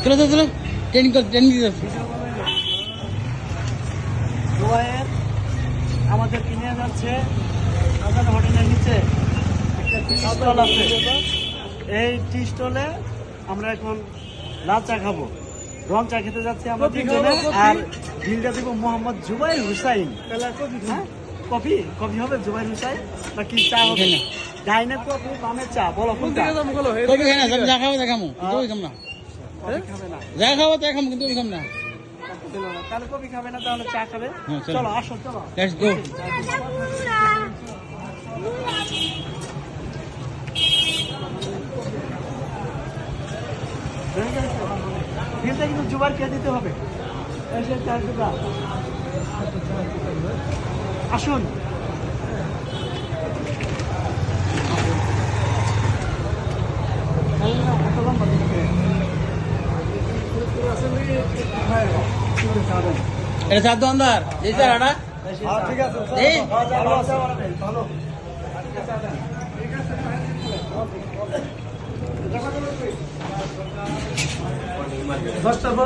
চলো চলো চলো, ট্রেনিং দিতে যাচ্ছি। দুবাইয়ের আমাদের কিনে যাচ্ছে আমাদের হোটেলের নিচে একটা টি স্টল আছে। এই টি স্টলে আমরা এখন লাল চা খাবো, রং চা খেতে যাচ্ছি আমরা তিনজনে। আর বিলটা দিব মোহাম্মদ জুবাইর হুসাইন। হ্যাঁ, কফি কফি হবে জুবাইর হুসাইন নাকি চা হবে? ডাইনে কফি বামে চা, বলো কোনটা? কবি খাই না, যা খাবো তা খামো, কিন্তু ওই খাম না। কফি খাবে না? যা খাবো তাই খামো, কিন্তু ওই খাম না। তাহলে কফি খাবে না, তাহলে চা খাবে। হ্যাঁ, চলো। চলো আসো, চলো। Let's go. বিলটা কিন্তু জুবাইরকে দিতে হবে। এসে চার টুকরা। আসুন। এটা চার দোকানদার, এই চারাটা ঠিক আছে, এই ভালো। দশটার পরে